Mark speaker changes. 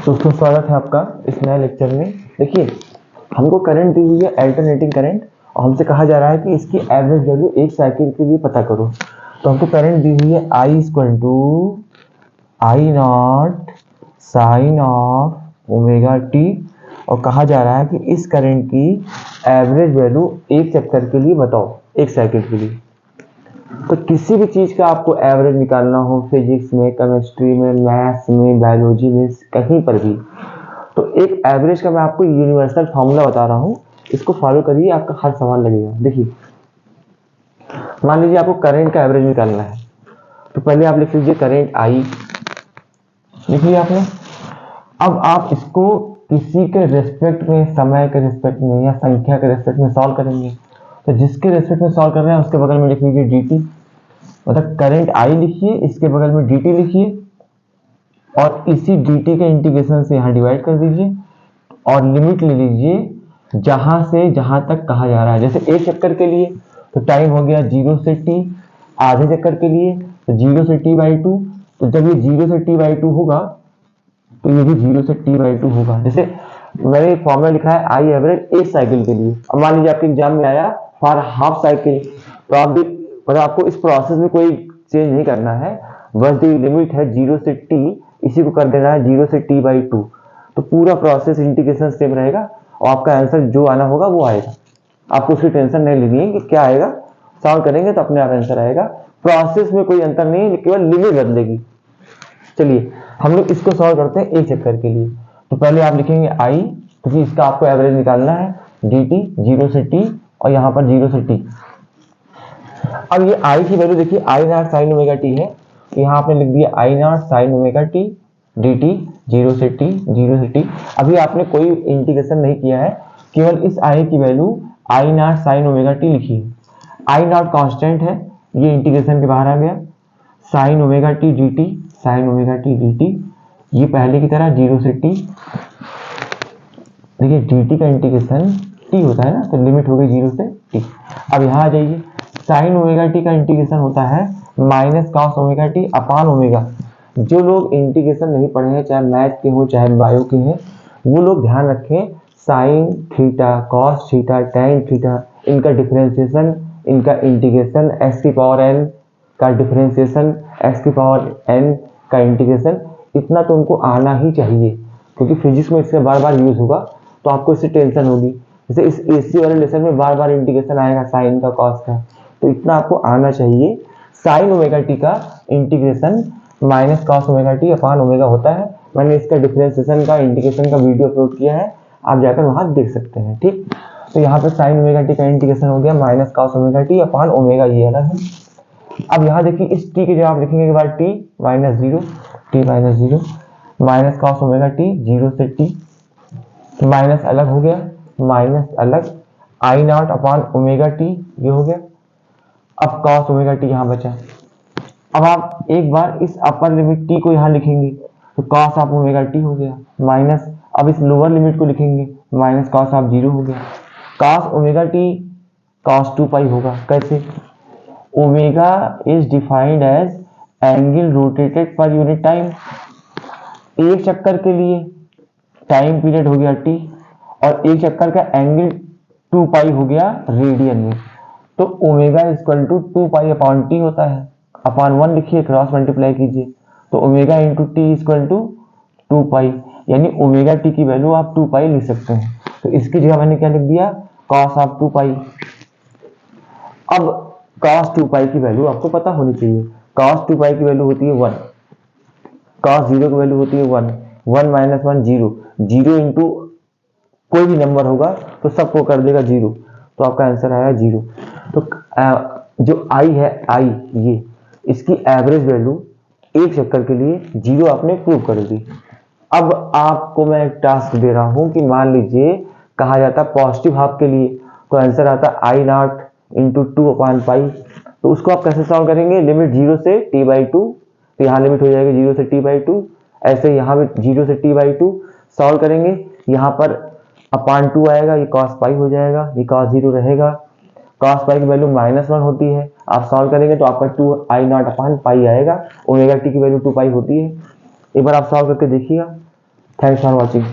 Speaker 1: दोस्तों स्वागत है आपका इस नए लेक्चर में। देखिए, हमको करंट दी हुई है अल्टरनेटिंग करंट, और हमसे कहा जा रहा है कि इसकी एवरेज वैल्यू एक साइकिल के लिए पता करो। तो हमको करंट दी हुई है I equal to I naught sine of omega t, और कहा जा रहा है कि इस करंट की एवरेज वैल्यू एक चक्कर के लिए बताओ, एक साइकिल के लिए। तो किसी भी चीज का आपको एवरेज निकालना हो, फिजिक्स में, केमिस्ट्री में, मैथ्स में, बायोलॉजी में, कहीं पर भी, तो एक एवरेज का मैं आपको यूनिवर्सल फॉर्मूला बता रहा हूँ, इसको फॉलो करिए, आपका हर सवाल लगेगा। देखिए, मान लीजिए आपको करंट का एवरेज निकालना है, तो पहले आप लिख लीजिए करंट आई, लिख लिया आपने। अब आप इसको किसी के रेस्पेक्ट में, समय के रेस्पेक्ट में या संख्या के रेस्पेक्ट में सॉल्व करेंगे। तो जिसके रेस्पेक्ट में सॉल्व कर रहे हैं उसके बगल में लिख लीजिए dt, मतलब करंट आई लिखिए, इसके बगल में dt लिखिए, और इसी dt के इंटीग्रेशन से यहाँ डिवाइड कर दीजिए, और लिमिट ले लीजिए जहां से जहां तक कहा जा रहा है। जैसे एक चक्कर के लिए तो टाइम हो गया 0 से t, आधे चक्कर के लिए तो 0 से t/2। तो जब ये 0 से t/2 होगा तो ये भी 0 से t/2 होगा। जैसे मैंने एक फॉर्मूला लिखा है आई एवरेज एक साइकिल के लिए। अब मान लीजिए आपके एग्जाम में आया फॉर हाफ साइकिल, तो आप भी मतलब आपको इस प्रोसेस में कोई चेंज नहीं करना है, बस जो लिमिट है 0 से t, इसी को कर देना है 0 से t/2। तो पूरा प्रोसेस इंटीग्रेशन सेम रहेगा और आपका आंसर जो आना होगा वो आएगा। आपको उसकी टेंशन नहीं लेनी है कि क्या आएगा, सॉल्व करेंगे तो अपने आप आंसर आएगा। प्रोसेस में कोई अंतर नहीं है, केवल लिमिट बदलेगी। चलिए हम लोग इसको सॉल्व करते हैं एक चक्कर के लिए। तो पहले आप लिखेंगे आई, क्योंकि इसका आपको एवरेज निकालना है, dt 0 से t और यहाँ पर 0 से t। अब ये आई की वैल्यू देखिए, I naught sine omega T है, तो यहाँ आपने लिख दिया I naught sine omega T dt 0 से t 0 से t। अभी आपने कोई इंटीग्रेशन नहीं किया है, केवल इस आई की वैल्यू आई नॉट साइन ओमेगा टी लिखी है। आई नॉट कांस्टेंट है, ये इंटीग्रेशन के बाहर आ गया। Sign omega T dt, sign omega T dt, ये पहले की तरह 0 से t। देखिए dt का इंटीग्रेशन t होता है ना, तो लिमिट हो गई 0 से t। अब यहाँ आ जाइए, साइन ओमेगा टी का इंटीग्रेशन होता है minus cos omega T upon omega. जो लोग इंटीग्रेशन नहीं पढ़े हैं, चाहे मैथ के हो चाहे बायो के हैं, वो लोग ध्यान रखें, sine theta, cos theta, tan theta, इनका डिफरेंशिएशन, इनका इंटीग्रेशन, एक्स की पावर एन का डिफरेंशिएशन, एक्स की पावर एन का इंटीग्रेशन, इतना तो उनको आना ही चाहिए, क्योंकि फिजिक्स में इसका बार बार यूज होगा, तो आपको इससे टेंशन होगी। जैसे इस एसी वाले लेसन में बार बार इंटीग्रेशन आएगा साइन का, कॉस का, तो इतना आपको आना चाहिए। साइन ओमेगा टी का integration minus cos omega T upon omega होता है। मैंने इसका डिफरेंशिएशन का, इंटीग्रेशन का वीडियो अपलोड किया है, आप जाकर वहां देख सकते हैं। ठीक, तो यहाँ पे साइन ओमेगा टी का इंटीग्रेशन हो गया minus cos omega T upon omega, ये अलग है। अब यहाँ देखिए, इस टी के जवाब लिखेंगे एक बार T minus zero, T minus zero, minus cos omega T 0 से टी, माइनस अलग हो गया, माइनस अलग, आई नॉट अपान ओमेगा टी, ये हो गया। अब कॉस ओमेगा टी यहाँ बचा। अब आप एक बार इस अपर लिमिट टी को यहाँ लिखेंगे, तो कॉस ऑफ ओमेगा टी हो गया, माइनस, अब इस लोअर लिमिट को लिखेंगे, माइनस कॉस ऑफ 0 हो गया। Cos omega t cos 2 pi होगा। कैसे? Omega is defined as angle rotated per unit time. एक चक्कर के लिए टाइम पीरियड हो गया t, और एक चक्कर का एंगल 2 पाई हो गया रेडियन में। तो omega equal to 2 pi upon t होता है, अपॉन 1 लिखिए, क्रॉस मल्टीप्लाई कीजिए, तो omega into t equal to 2 pi, यानी ओमेगा टी की वैल्यू आप 2 पाई लिख सकते हैं। तो इसकी जगह मैंने क्या लिख दिया, कॉस ऑफ 2 पाई। अब कॉस 2 पाई की वैल्यू आपको पता होनी चाहिए। कॉस 2 पाई की वैल्यू होती है 1, कॉस 0 की वैल्यू होती है 1, 1 माइनस 1 0, 0 इंटू कोई भी नंबर होगा तो सबको कर देगा 0, तो आपका आंसर आया 0। तो जो आई है, आई ये, इसकी एवरेज वैल्यू एक चक्कर के लिए 0 आपने प्रूव कर दी। अब आपको मैं एक टास्क दे रहा हूं कि मान लीजिए कहा जाता पॉजिटिव हाफ के लिए, तो आंसर आता आई नॉट इंटू 2 अपान पाई। तो उसको आप कैसे सॉल्व करेंगे, लिमिट 0 से t/2, तो यहाँ लिमिट हो जाएगी 0 से t/2, ऐसे यहाँ भी 0 से t/2 सॉल्व करेंगे, यहाँ पर अपान 2 आएगा, ये cos पाई हो जाएगा, ये cos 0 रहेगा। cos पाई की वैल्यू -1 होती है, आप सॉल्व करेंगे तो आपका 2 आई नॉट अपान पाई आएगा। ओमेगा टी की वैल्यू 2 पाई होती है। एक बार आप सॉल्व करके देखिएगा, थैंक्स फॉर वॉचिंग।